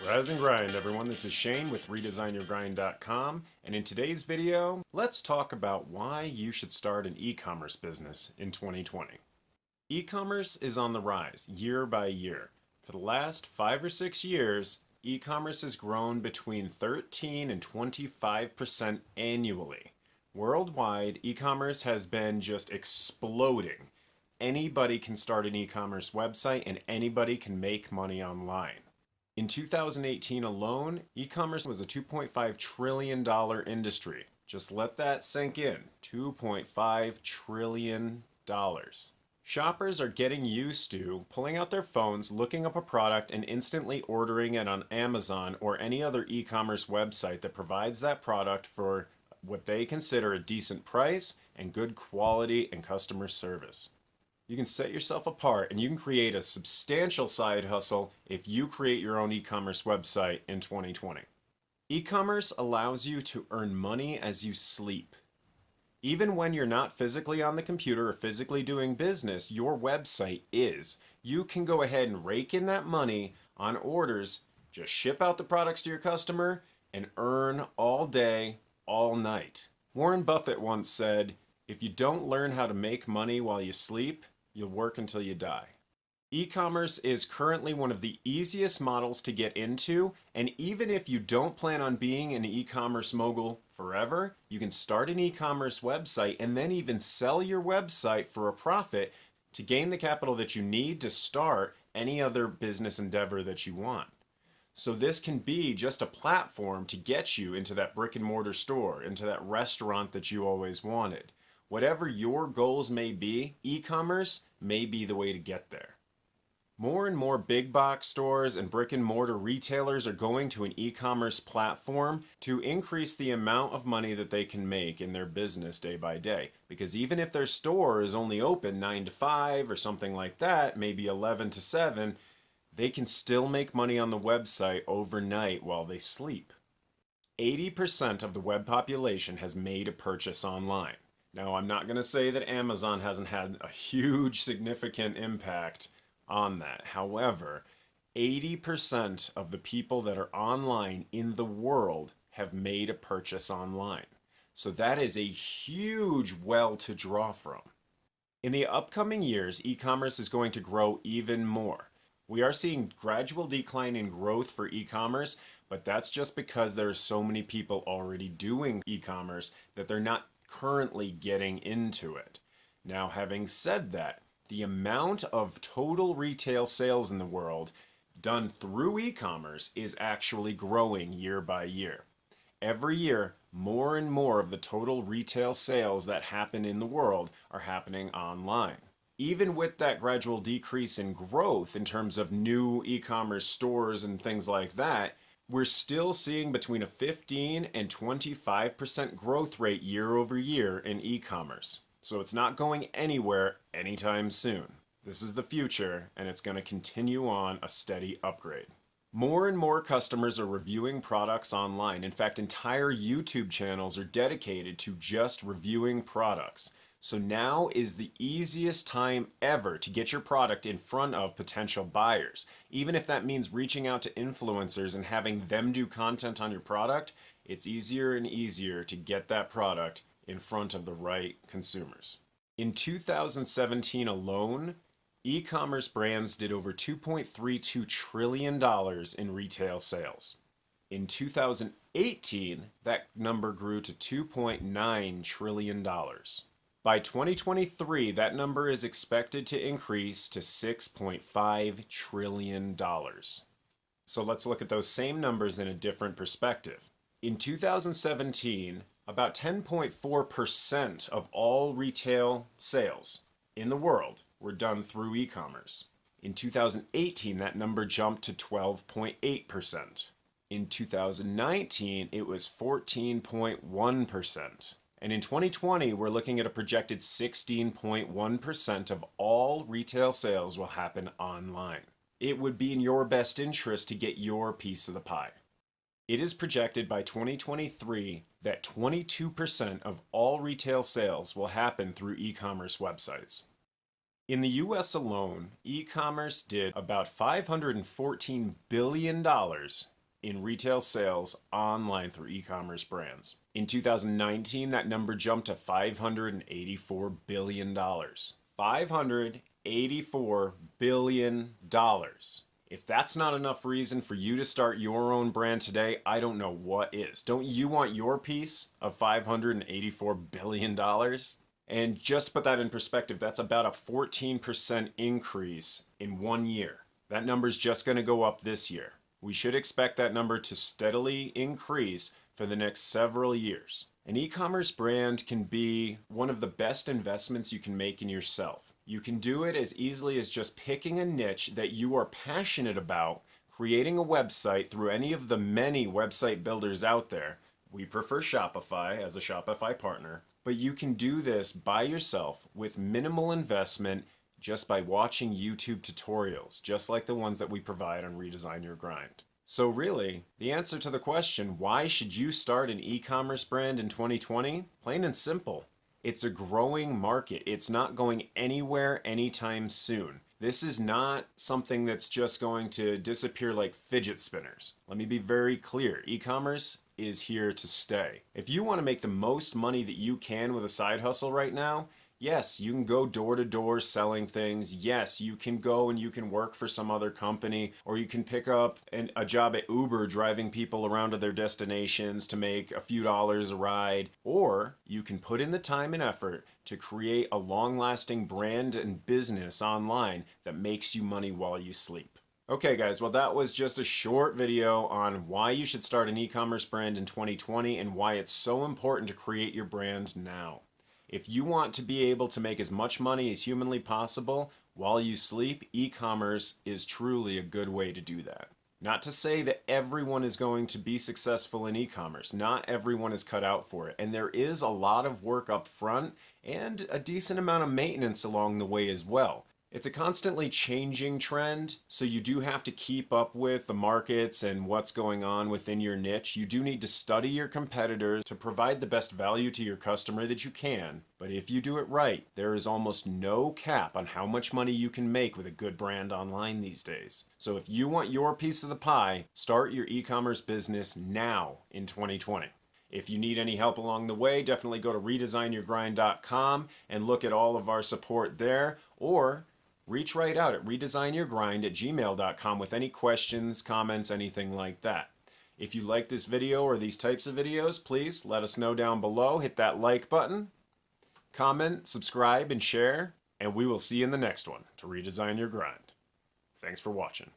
Rise and grind, everyone. This is Shane with ReDesignYourGrind.com, and in today's video, let's talk about why you should start an e-commerce business in 2020. E-commerce is on the rise year by year. For the last 5 or 6 years, e-commerce has grown between 13 and 25% annually. Worldwide, e-commerce has been just exploding. Anybody can start an e-commerce website and anybody can make money online. In 2018 alone, e-commerce was a $2.5 trillion industry. Just let that sink in. $2.5 trillion. Shoppers are getting used to pulling out their phones, looking up a product, and instantly ordering it on Amazon or any other e-commerce website that provides that product for what they consider a decent price and good quality and customer service. You can set yourself apart and you can create a substantial side hustle if you create your own e-commerce website in 2020. E-commerce allows you to earn money as you sleep. Even when you're not physically on the computer or physically doing business, your website is. You can go ahead and rake in that money on orders, just ship out the products to your customer, and earn all day, all night. Warren Buffett once said, "If you don't learn how to make money while you sleep, you'll work until you die." E-commerce is currently one of the easiest models to get into, and even if you don't plan on being an e-commerce mogul forever, you can start an e-commerce website and then even sell your website for a profit to gain the capital that you need to start any other business endeavor that you want. So this can be just a platform to get you into that brick and mortar store, into that restaurant that you always wanted. Whatever your goals may be, e-commerce may be the way to get there. More and more big box stores and brick and mortar retailers are going to an e-commerce platform to increase the amount of money that they can make in their business day by day. Because even if their store is only open 9 to 5 or something like that, maybe 11 to 7, they can still make money on the website overnight while they sleep. 80% of the web population has made a purchase online. Now, I'm not going to say that Amazon hasn't had a huge significant impact on that. However, 80% of the people that are online in the world have made a purchase online. So that is a huge well to draw from. In the upcoming years, e-commerce is going to grow even more. We are seeing gradual decline in growth for e-commerce, but that's just because there are so many people already doing e-commerce that they're not currently getting into it. Now, having said that, the amount of total retail sales in the world done through e-commerce is actually growing year by year. Every year, more and more of the total retail sales that happen in the world are happening online. Even with that gradual decrease in growth in terms of new e-commerce stores and things like that, we're still seeing between a 15 and 25% growth rate year over year in e-commerce. So it's not going anywhere anytime soon. This is the future, and it's going to continue on a steady upgrade. More and more customers are reviewing products online. In fact, entire YouTube channels are dedicated to just reviewing products. So now is the easiest time ever to get your product in front of potential buyers. Even if that means reaching out to influencers and having them do content on your product, it's easier and easier to get that product in front of the right consumers. In 2017 alone, e-commerce brands did over $2.32 trillion in retail sales. In 2018, that number grew to $2.9 trillion. By 2023, that number is expected to increase to $6.5 trillion. So let's look at those same numbers in a different perspective. In 2017, about 10.4% of all retail sales in the world were done through e-commerce. In 2018, that number jumped to 12.8%. In 2019, it was 14.1%. And in 2020, we're looking at a projected 16.1% of all retail sales will happen online. It would be in your best interest to get your piece of the pie. It is projected by 2023 that 22% of all retail sales will happen through e-commerce websites. In the US alone, e-commerce did about $514 billion in retail sales online through e-commerce brands. In 2019, that number jumped to $584 billion. $584 billion. If that's not enough reason for you to start your own brand today, I don't know what is. Don't you want your piece of $584 billion? And just to put that in perspective, that's about a 14% increase in 1 year. That number's just going to go up this year. We should expect that number to steadily increase for the next several years. An e-commerce brand can be one of the best investments you can make in yourself. You can do it as easily as just picking a niche that you are passionate about, creating a website through any of the many website builders out there. We prefer Shopify as a Shopify partner, but you can do this by yourself with minimal investment just by watching YouTube tutorials, just like the ones that we provide on Redesign Your Grind. So really, the answer to the question, why should you start an e-commerce brand in 2020? Plain and simple. It's a growing market. It's not going anywhere anytime soon. This is not something that's just going to disappear like fidget spinners. Let me be very clear. E-commerce is here to stay. If you want to make the most money that you can with a side hustle right now, yes, you can go door to door selling things. Yes, you can go and you can work for some other company, or you can pick up a job at Uber driving people around to their destinations to make a few dollars a ride. Or you can put in the time and effort to create a long-lasting brand and business online that makes you money while you sleep. Okay guys, well that was just a short video on why you should start an e-commerce brand in 2020 and why it's so important to create your brand now. If you want to be able to make as much money as humanly possible while you sleep, e-commerce is truly a good way to do that. Not to say that everyone is going to be successful in e-commerce. Not everyone is cut out for it. And there is a lot of work up front and a decent amount of maintenance along the way as well. It's a constantly changing trend, so you do have to keep up with the markets and what's going on within your niche. You do need to study your competitors to provide the best value to your customer that you can. But if you do it right, there is almost no cap on how much money you can make with a good brand online these days. So if you want your piece of the pie, start your e-commerce business now in 2020. If you need any help along the way, definitely go to ReDesignYourGrind.com and look at all of our support there, or reach right out at ReDesignYourGrind@gmail.com with any questions, comments, anything like that. If you like this video or these types of videos, please let us know down below. Hit that like button, comment, subscribe, and share, and we will see you in the next one to Redesign Your Grind. Thanks for watching.